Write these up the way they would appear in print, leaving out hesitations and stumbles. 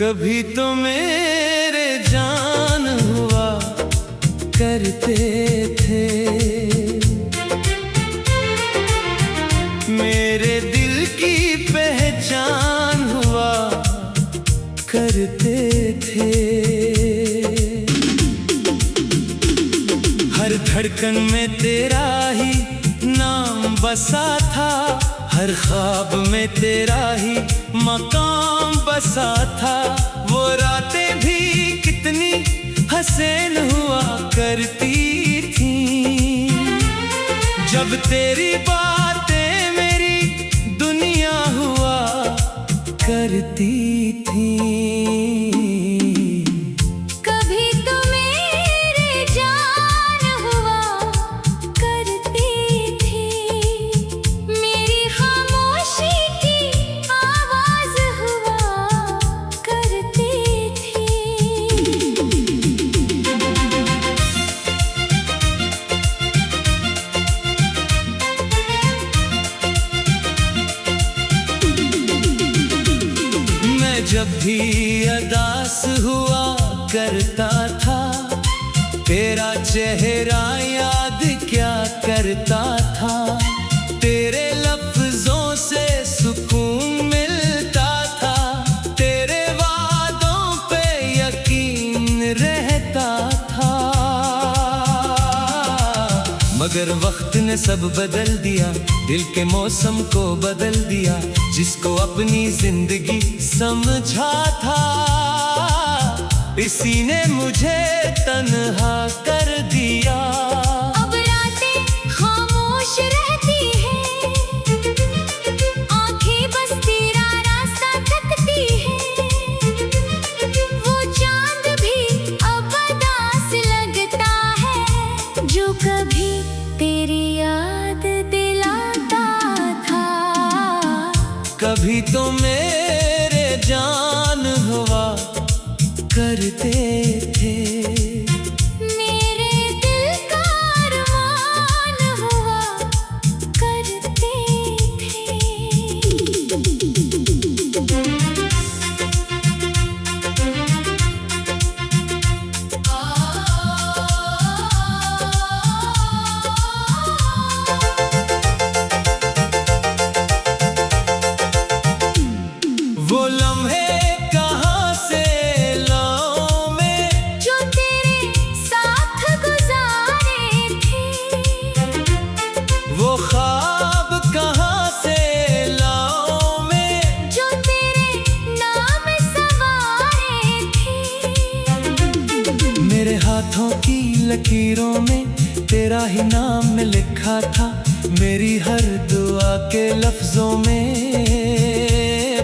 कभी तो मेरे जान हुआ करते थे, मेरे दिल की पहचान हुआ करते थे। हर धड़कन में तेरा ही नाम बसा था, हर ख्वाब में तेरा ही मकाम बसा था। वो रातें भी कितनी हसीन हुआ करती थी, जब तेरी बातें मेरी दुनिया हुआ करती थी। जब भी अदास हुआ करता था, तेरा चेहरा याद क्या करता था। तेरे लफ्जों से सुकून मिलता था, तेरे वादों पे यकीन रहता था। मगर वक्त ने सब बदल दिया, दिल के मौसम को बदल दिया। जिसको अपनी जिंदगी समझा था, इसी ने मुझे तन्हा कर दिया। अब रातें खामोश रहती हैं, आंखें बस तेरा रास्ता तकती हैं। वो चांद भी अब उदास लगता है, जो कभी तेरी याद दिलाता था। कभी तो मेरे जान हुआ करते थे, मेरे दिल का अरमान हुआ करते थे। वो लम्हे कहाँ से लाऊं मैं, जो तेरे साथ गुजारे थे। वो ख्वाब कहाँ से लाऊं मैं, जो तेरे नाम सवारे थे। मेरे हाथों की लकीरों में तेरा ही नाम लिखा था। मेरी हर दुआ के लफ्जों में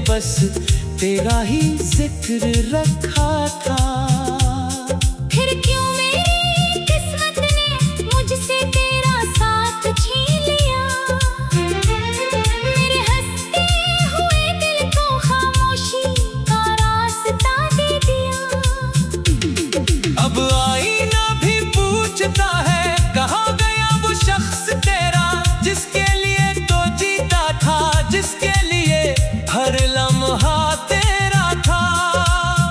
बस तेरा ही जिक्र रखा था। फिर क्यों मेरी किस्मत ने मुझसे तेरा साथ छीन लिया। मेरे हंसते हुए दिल को खामोशी का रास्ता दे दिया। अब आईना भी पूछता है, कहाँ गया वो शख्स तेरा, जिसके लिए तो जीता था, जिसके लिए हर लम्हा तेरा था।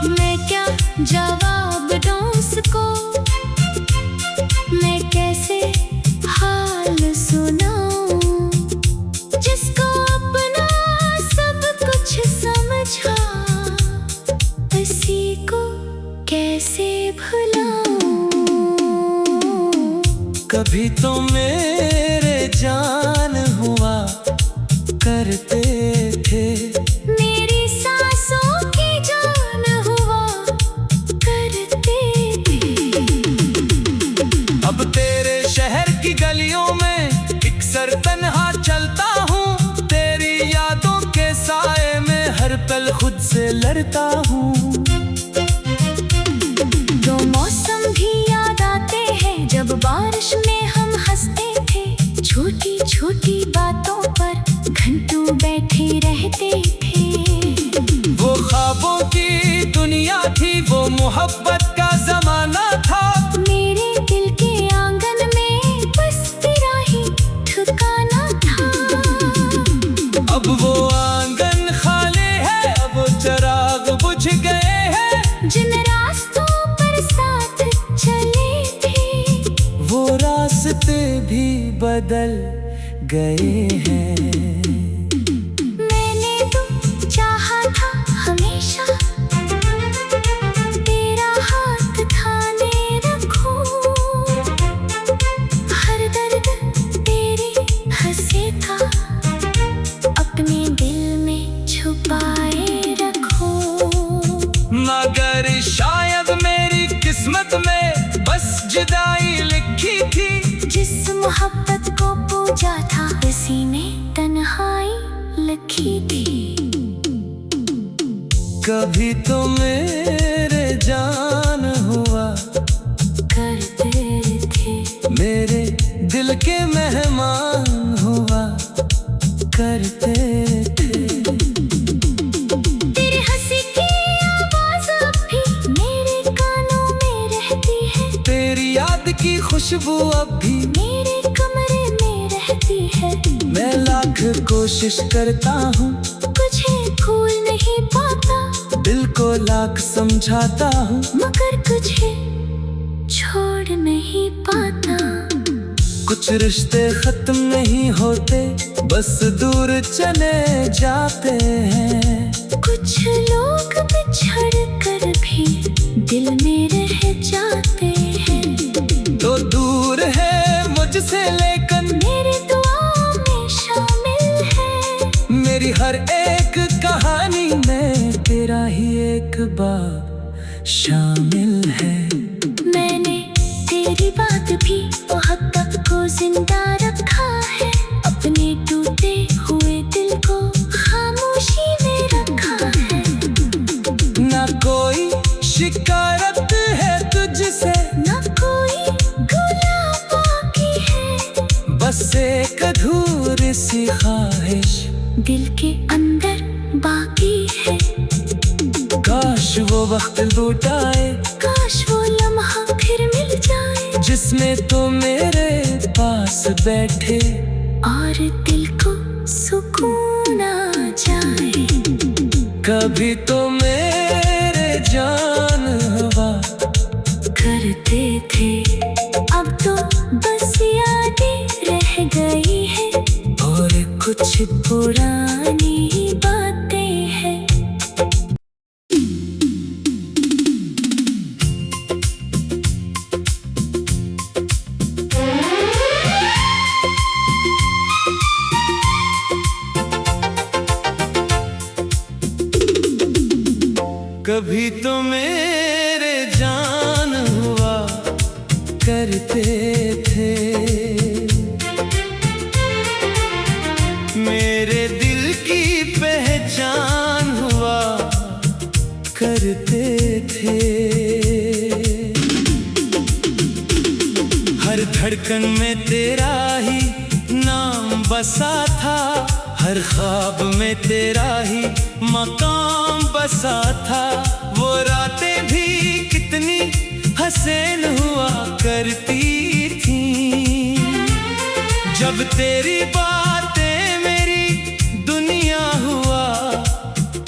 मैं क्या जवाब दूं उसको, मैं कैसे हाल सुनाऊं, जिसको अपना सब कुछ समझा, उसी को कैसे भुलाऊं। कभी तो मेरे जान हुआ करते थे, मेरी सांसों की जान हुआ करते थे। अब तेरे शहर की गलियों में एक सर तन्हा चलता हूँ। तेरी यादों के साए में हर पल खुद से लड़ता हूँ। दो मौसम भी याद आते हैं, जब बारिश में हम हंसते थे। छोटी छोटी बातों पर घंटों बैठे रहते थे। वो ख्वाबों की दुनिया थी, वो मोहब्बत का जमाना था। मेरे दिल के आंगन में बस तेरा ही ठिकाना था। अब वो आंगन खाली है, अब चराग बुझ गए। बदल गए हैं। मैंने तो चाहा था हमेशा तेरा हाथ थामे रखूं, हर दर्द तेरी हंसे था अपने दिल में छुपाए रखूं। मगर शायद मेरी किस्मत में बस जुदाई लिखी थी, जिस मोहब्बत को पूजा था उसी में तन्हाई लिखी थी। कभी तो मेरे जान हुआ करते थे, मेरे दिल के मेहमान हुआ करते थे। तेरे हंसी की आवाज अब भी मेरे कानों में रहती है, तेरी याद की खुशबू अब भी मेरे कमरे में रहती है। मैं लाख कोशिश करता हूँ, तुझे भूल नहीं पाता, दिल को लाख समझाता हूँ, मगर तुझे छोड़ नहीं पाता। कुछ रिश्ते खत्म नहीं होते, बस दूर चले जाते हैं। कुछ लोग बिछड़ कर भी दिल में रह जाते हैं। तो दूर है मुझसे लेकिन मेरी दुआ में शामिल है, मेरी हर एक कहानी में तेरा ही एक बार शामिल है। मैंने तेरी बात भी मोहब्बत को जिंदा रखा है, अपने टूटे हुए दिल को खामोशी में रखा है। ना कोई शिकायत है तुझसे, ना कोई गुलाह बाकी है, बस एक अधूरी सी ख्वाहिश दिल के अंदर बाकी है। काश वो वक्त लौट आए, काश वो लम्हा फिर मिल जाए, जिसमें तो मेरे पास बैठे और दिल को सुकून आ जाए। कभी तो मेरे जान हुआ करते थे, अब तो बस यादें रह गई है, और कुछ पुरानी बातें हैं। कभी तो मेरे जान हुआ करते थे, मेरे दिल की पहचान हुआ करते थे। हर धड़कन में तेरा ही नाम बसा था, हर ख्वाब में तेरा ही मकाम बसा था। वो रातें भी कितनी हसीन हुआ करती थी, जब तेरी बातें मेरी दुनिया हुआ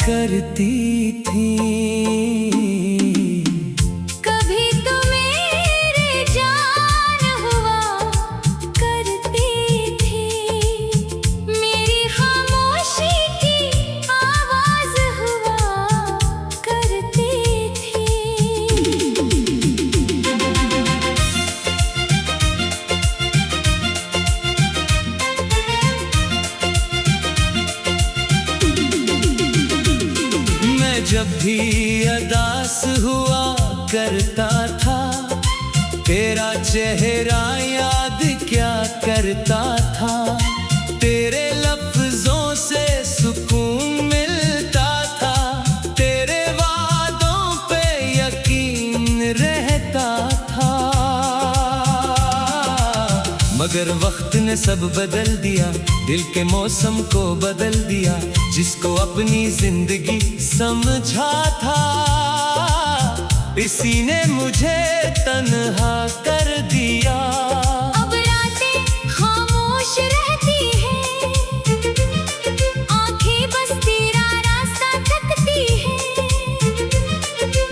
करती थी। कभी तो मेरे जान हुआ करती थी, मेरी खामोशी की आवाज हुआ करती थी। मैं जब भी अदास हुआ करता था, तेरा चेहरा याद क्या करता था। तेरे लफ्जों से सुकून मिलता था, तेरे वादों पे यकीन रहता था। मगर वक्त ने सब बदल दिया, दिल के मौसम को बदल दिया, जिसको अपनी जिंदगी समझा था, इसी ने मुझे तन्हा कर दिया। अब रातें खामोश रहती हैं, आंखें बस तेरा रास्ता तकती हैं।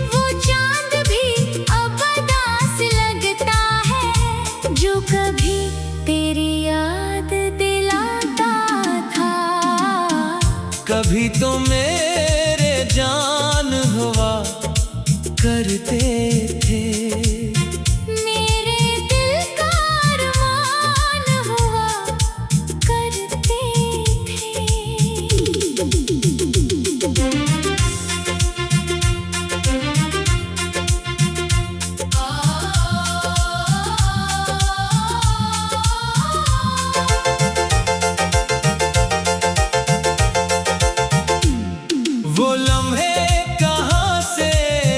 वो चांद भी अब उदास लगता है, जो कभी तेरी करते थे। मेरे दिल का अरमान हुआ करते थे। वो लम्हे कहाँ से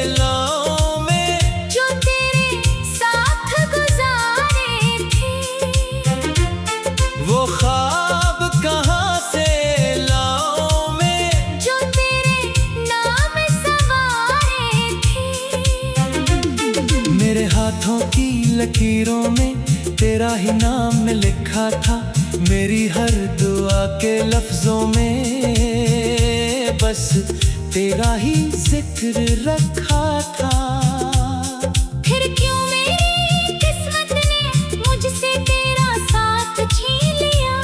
लाऊं मैं, जो तेरे साथ गुजारे थे। वो ख्वाब कहाँ से लाऊं मैं, जो तेरे नाम सवारे थे। मेरे हाथों की लकीरों में तेरा ही नाम लिखा था। मेरी हर दुआ के लफ्जों में बस तेरा ही जिक्र रखा था। फिर क्यों मेरी किस्मत ने मुझसे तेरा साथ छीन लिया।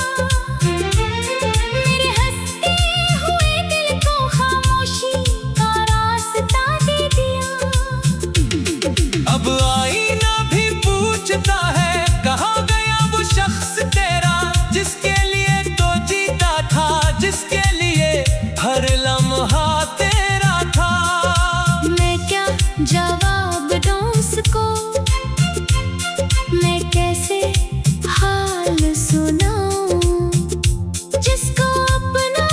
मेरे हंसते हुए दिल को खामोशी का रास्ता दे दिया। अब आईना भी पूछता है कहाँ गया वो शख्स तेरा, जिसके लिए तो जीता था, जिसके लिए हर लम्हा तेरा था। मैं क्या जवाब दूं उसको, मैं कैसे हाल सुनाऊं, जिसको अपना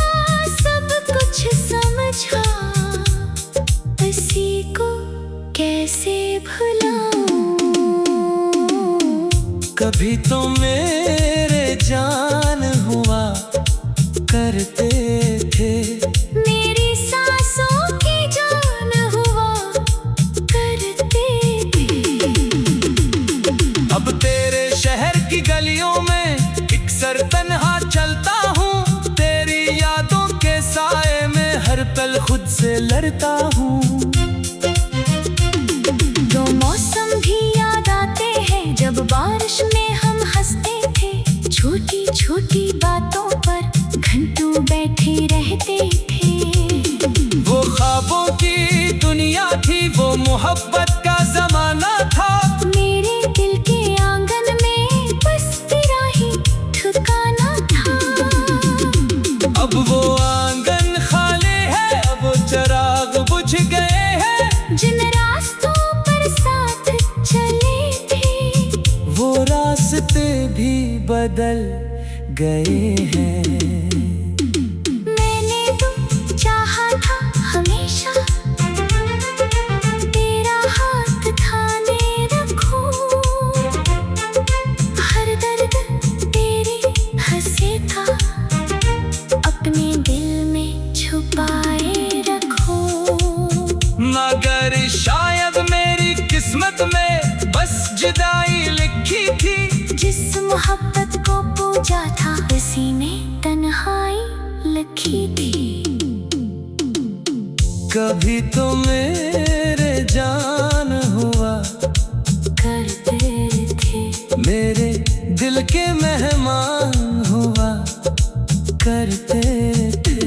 सब कुछ समझा, उसी को कैसे भुलाऊं। कभी तो मेरे जान हुआ करते थे। मेरी सांसों की जान हुआ करते थे। अब तेरे शहर की गलियों में एक सर तन्हा चलता हूँ। तेरी यादों के साए में हर पल खुद से लड़ता हूँ। दो मौसम भी याद आते हैं, जब बारिश में हम हंसते थे। छोटी छोटी बातों पर घंटों बैठे रहते थे। वो ख्वाबों की दुनिया थी, वो मोहब्बत का जमाना था। मेरे दिल के आंगन में बस तेरा ही ठिकाना था। अब वो आंगन खाली है, अब वो चिराग बुझ गए हैं। जिन रास्तों पर साथ चले थे, वो रास्ते भी बदल गए हैं। मैंने तो चाहा था हमेशा तेरा हाथ थामे रखूं। हर दर्द तेरे हंसे था, अपने दिल में छुपाए रखूं। मगर शायद मेरी किस्मत में बस जुदाई लिखी थी। जिस मोहब्बत को पूजा था, उसी में तन्हाई लिखी थी। कभी तो मेरे जान हुआ करते थे। मेरे दिल के मेहमान हुआ करते थे।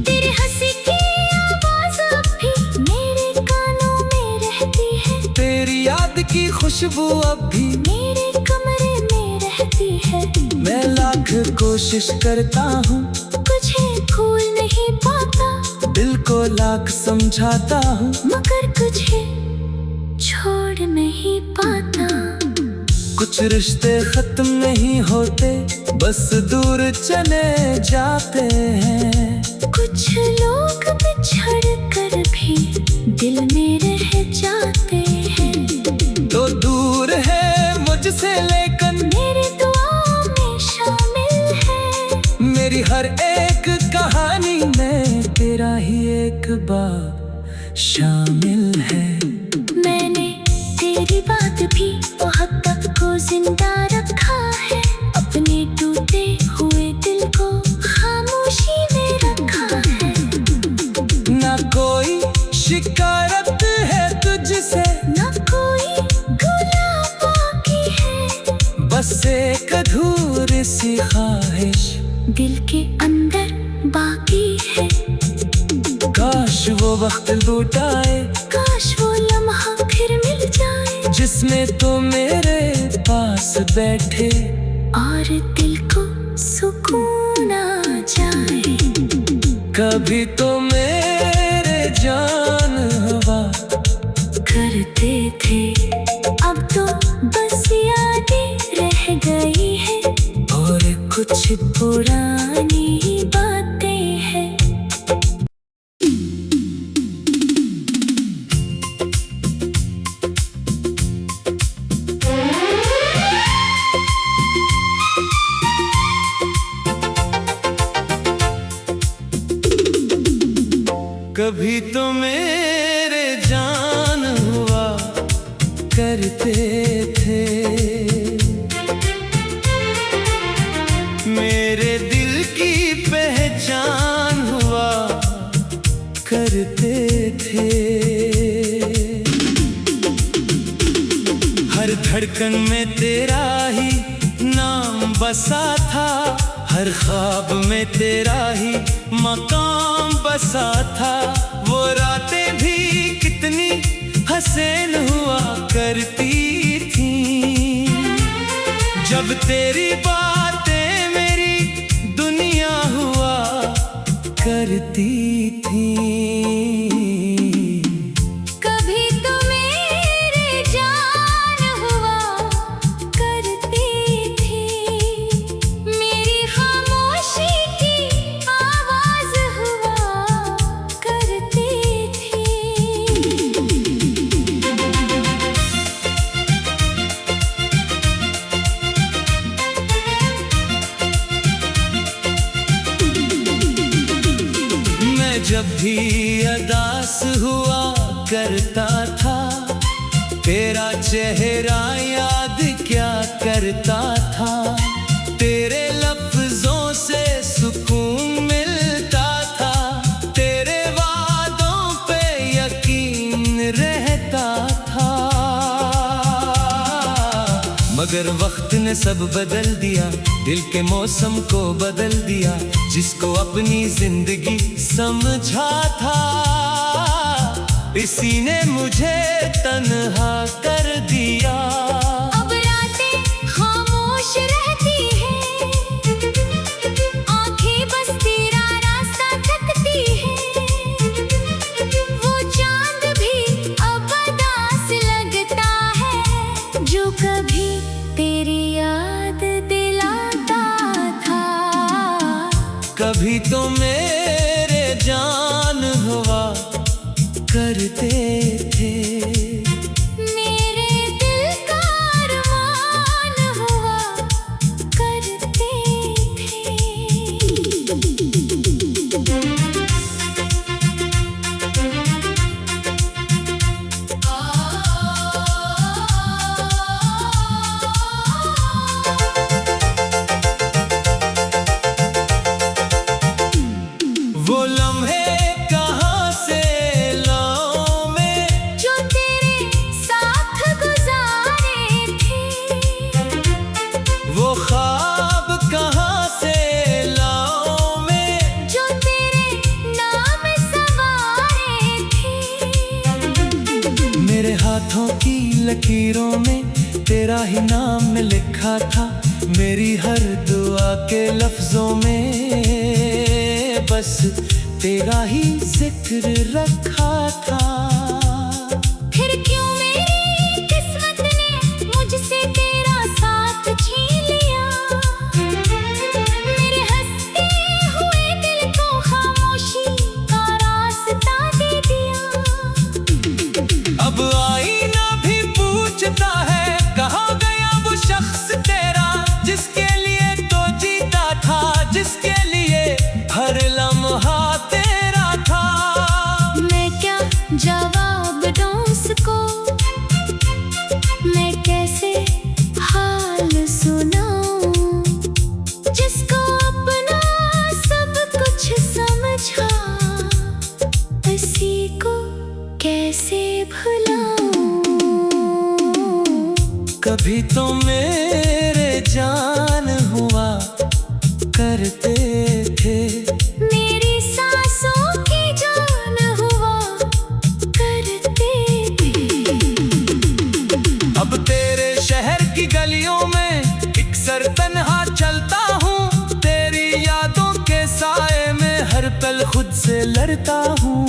तेरे हंसी की आवाज अब भी मेरे कानों में रहती है। तेरी याद की खुशबू अब भी मेरे कमरे में रहती है। मैं लाख कोशिश करता हूँ, तुझे भूल नहीं पाता। दिल को लाख समझाता हूँ, मगर तुझे छोड़ नहीं पाता। कुछ रिश्ते खत्म नहीं होते, बस दूर चले जाते हैं। कुछ लोग बिछड़ कर भी दिल में रह जाते हैं। तो दूर है मुझसे लेकिन मेरी दुआओं में शामिल है। मेरी हर एक कहानी में तेरा ही एक बाप शामिल है। मैंने तेरी बात भी मोहब्बत को जिंदा रखा है। अपने टूटे हुए दिल को खामोशी में रखा है। ना कोई शिकायत है तुझसे, ना कोई गुला बाकी है। बस एक अधूरी सी ख्वाहिश दिल के अंदर बाकी है। काश काश वो वक्त लौट आए, काश वो लम्हा फिर मिल जाए, जिसमें तो मेरे पास बैठे और दिल को सुकून आ जाए। कभी तो मेरे जान हुआ करते थे, अब तो बस यादें रह गई है, और कुछ पुरानी बातें हैं। कभी तो मेरे जान हुआ करते थे, मेरे दिल की पहचान हुआ करते थे। हर धड़कन में तेरा ही नाम बसा था, हर ख्वाब में तेरा ही मकाम बसा था। वो रातें भी कितनी हसीन हुआ करती थी, जब तेरी बातें मेरी दुनिया हुआ करती थी। कभी तो मेरे जान हुआ करती थी, मेरी खामोशी की आवाज हुआ करती थी। मैं जब भी अदास हुआ करता था, तेरा चेहरा याद क्या करता था। तेरे लफ्जों से सुकून मिलता था, तेरे वादों पे यकीन रहता था। मगर वक्त ने सब बदल दिया, दिल के मौसम को बदल दिया। जिसको अपनी जिंदगी समझा था, इसी ने मुझे तन्हा कर दिया। अब रातें खामोश रहती हैं, आंखें बस तेरा रास्ता तकती हैं। वो चांद भी अब उदास लगता है, जो कभी तेरी याद दिलाता था। कभी तो मेरे जान हुआ करते थे, मेरे दिल का अरमान हुआ करते थे। वो लम्हे कहाँ से लाऊं मैं, जो तेरे साथ गुजारे थे, वो ख्वाब कहाँ से लाऊं मैं, जो तेरे नाम सवारे थे। मेरे हाथों की लकीरों में तेरा ही नाम लिखा था। मेरी हर दुआ के लफ्जों में बस तेरा ही जिक्र रखा था। फिर क्यों मेरी किस्मत ने मुझसे तेरा साथ छीन लिया, मेरे हंसते हुए दिल को खामोशी का रास्ता दे दिया। अब आईना भी पूछता है, कहाँ गया वो शख्स तेरा, जिसके लिए तो जीता था, जिसके लिए हर लम्हा तेरा था। मैं क्या जवाब दूं उसको, मैं कैसे हाल सुनाऊं, जिसको अपना सब कुछ समझा, उसी को कैसे भुलाऊं। कभी तो मेरे जान हुआ करते थे, मेरी सांसों की जान हुआ कल खुद से लड़ता हूँ।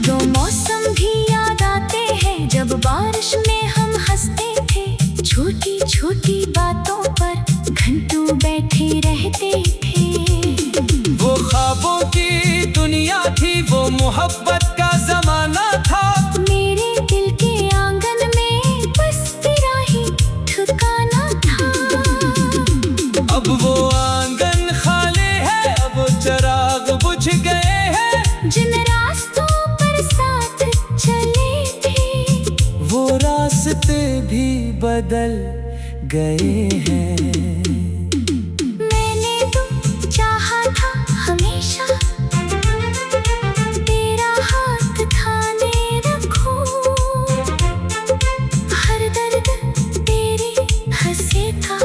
दो मौसम भी याद आते हैं जब बारिश में हम हंसते थे, छोटी छोटी बातों पर घंटों बैठे रहते थे। वो ख्वाबों की दुनिया थी, वो मोहब्बत का जमाना था। मेरे दिल के आंगन में बस तेरा ही ठिकाना था। अब वो आंगन खाली है, अब वो चिराग बुझ गए हैं। जिन रास्तों पर साथ चले थे, वो रास्ते भी बदल गए हैं। मैंने तो चाहा था हमेशा तेरा हाथ थामे रखूं, हर दर्द तेरे हंसे था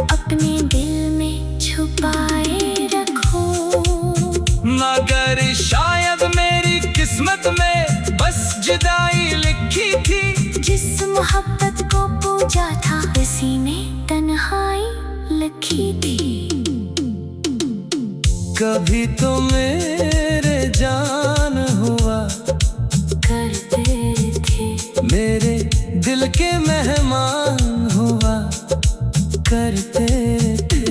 अपने दिल में छुपाए रखूं। मगर शायद मेरी किस्मत में बस जुदाई लिखी थी। जिस मोहब्बत को पूजा था, उसी में तन्हाई लिखी थी। कभी तो मेरे जान हुआ करते थे, मेरे दिल के मेहमान हुआ करते थे।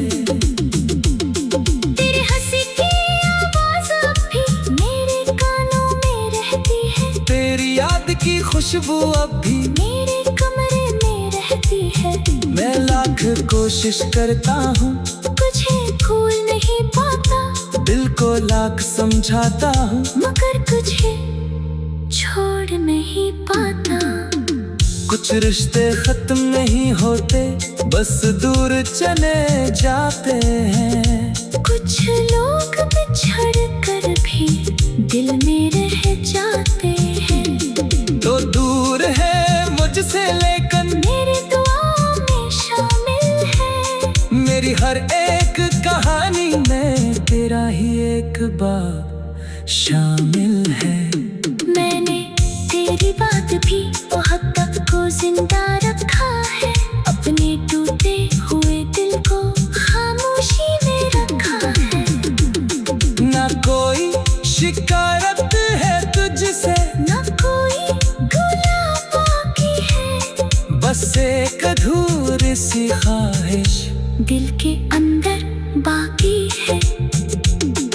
तेरे हंसी की आवाज अब भी मेरे कानों में रहती है। तेरी याद की खुशबू अब भी मेरे कमरे में रहती है। मैं लाख कोशिश करता हूँ, तुझे भूल नहीं पाता, दिल को लाख समझाता हूँ, मगर तुझे छोड़ नहीं पाता। कुछ रिश्ते खत्म नहीं होते, बस दूर चले जाते हैं। कुछ लोग बिछड़ कर भी दिल में रह जाते हैं। तो दूर है मुझसे लेकिन मेरी दुआओं में शामिल है। मेरी हर एक कहानी में तेरा ही एक बार शामिल है। मैंने तेरी बात भी मोहब्बत को जिंदा रखा है, अपने टूटे हुए दिल को खामोशी में रखा है। ना कोई शिकायत है तुझसे, न कोई गुलाह बाकी है, बस एक अधूरी सी ख्वाहिश दिल के अंदर बाकी है।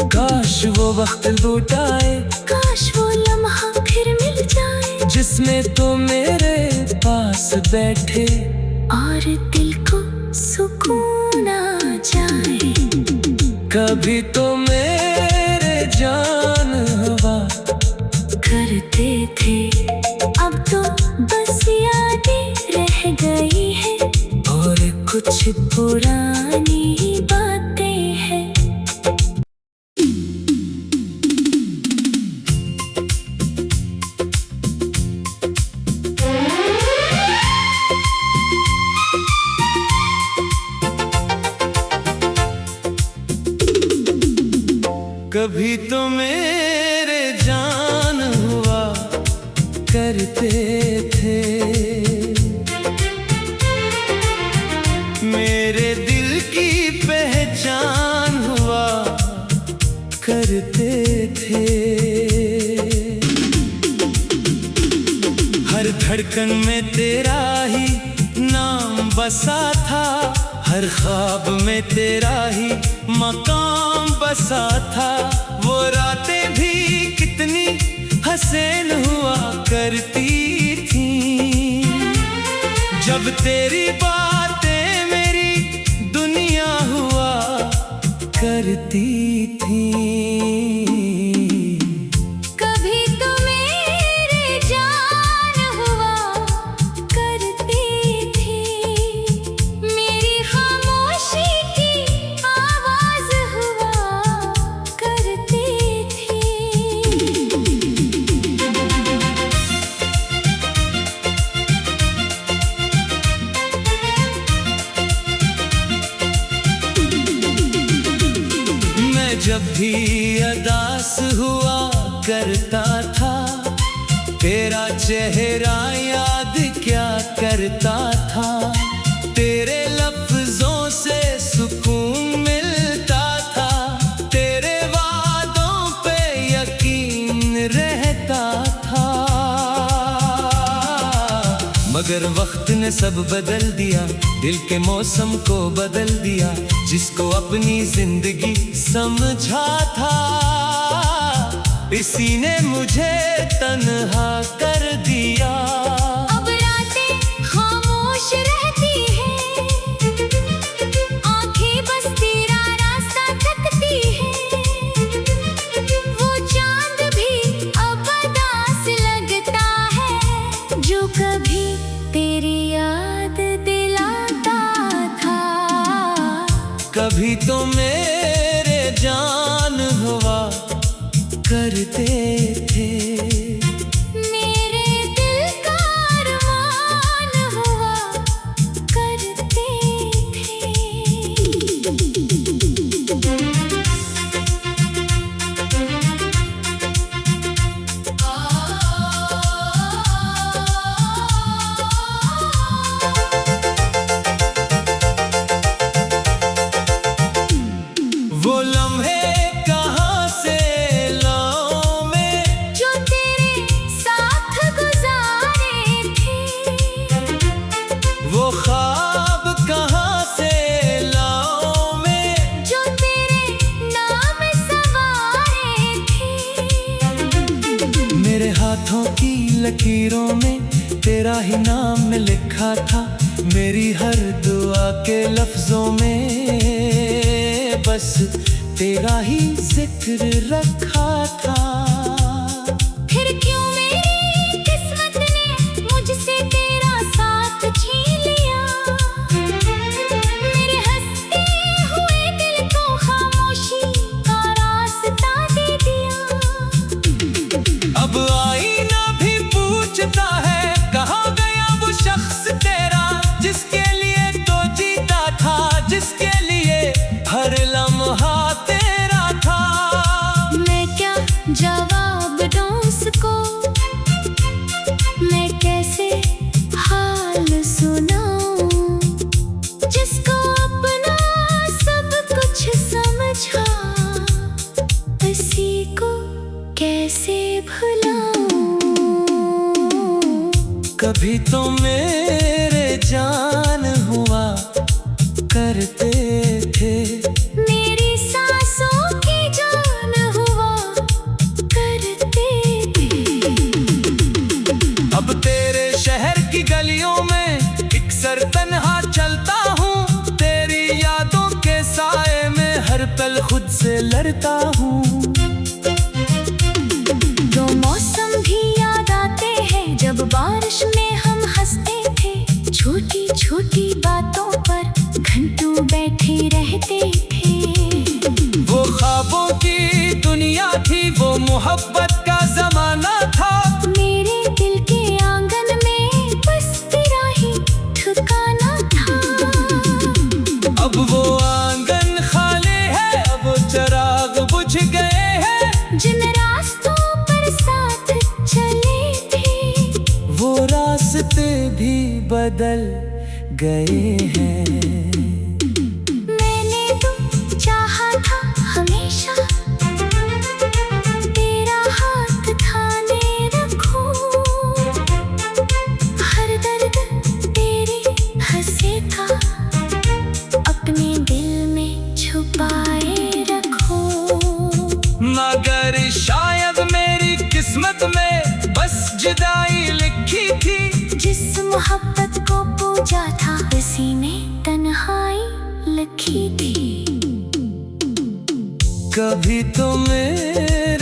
काश वो वक्त लौट आए, काश वो लम्हा फिर मिल जाए, जिसमें तो मेरे पास बैठे और दिल को सुकून आ जाए। कभी तो मेरे जान हुआ करते थे, अब तो बस यादें रह गई है और कुछ पुरानी बातें हैं। कभी तो मेरे जान हुआ करते थे, मेरे दिल की पहचान हुआ करते थे। हर धड़कन में तेरा ही नाम बसा था, हर ख्वाब में तेरा ही मकाम बसा था। वो रातें भी कितनी हसीन हुआ करती थी, जब तेरी बातें मेरी दुनिया हुआ करती थी। कभी तो मेरे जान हुआ करती थी, मेरी खामोशी की आवाज हुआ करती थी। मैं जब भी अदास हुआ करता था, तेरा चेहरा याद क्या करता था। तेरे लफ्जों से सुकून मिलता था, मगर वक्त ने सब बदल दिया, दिल के मौसम को बदल दिया। जिसको अपनी जिंदगी समझा था, इसी ने मुझे तन्हा कर दिया। अब रातें खामोश रहती हैं, आंखें बस तेरा रास्ता तकती हैं। वो चांद भी अब उदास लगता है, जो कभी तेरी याद दिलाता था। कभी तो मेरे जान हुआ करते थे, मेरे दिल का अरमान हुआ करते थे। वो लम्हे कहाँ से लाऊं मैं, जो तेरे साथ गुजारे थे। वो ख्वाब कहाँ से लाऊं मैं, जो तेरे नाम सवारे थे। मेरे हाथों की लकीरों में तेरा ही नाम लिखा था। मेरी हर दुआ के लफ्जों में बस तेरा ही जिक्र रखा था। फिर क्यों मेरी किस्मत ने मुझसे तेरा साथ छीन लिया। मेरे हंसते हुए दिल को खामोशी का रास्ता दे दिया। अब आईना भी पूछता है, कहाँ गया वो शख्स तेरा, जिसके लिए तो जीता था, जिसके लिए हर लम्हा तेरा था। मैं क्या जवाब दूं उसको, मैं कैसे हाल सुनाऊं, जिसको अपना सब कुछ समझा, उसी को कैसे भुलाऊं। कभी तो मेरे जान हुआ करते थे, मेरी सांसों की जान हुआ करते थे। अब तेरे शहर की गलियों में अक्सर तन्हा चलता हूँ। तेरी यादों के साए में हर पल खुद से लड़ता हूँ। दो मौसम भी याद आते हैं, जब बारिश में हम हंसते थे। छोटी छोटी बातों पर घंटों बैठे रहते थे। वो ख्वाबों की दुनिया थी, वो मोहब्बत का जमाना था। मेरे दिल के आंगन में बस तेरा ही ठिकाना था। अब वो आंगन खाली है, अब वो चिराग बुझ गए हैं। जिन रास्तों पर साथ चले थे, वो रास्ते भी बदल गए हैं। मैंने तो चाहा था हमेशा तेरा हाथ थामे रखूं। हर दर्द तेरे हंसे था, अपने दिल में छुपाए रखो। मगर शायद मेरी किस्मत में बस जुदाई लिखी थी। जिस मोहब्बत को पूजा था, उसी ने तन्हाई लिखी थी। कभी तो मेरे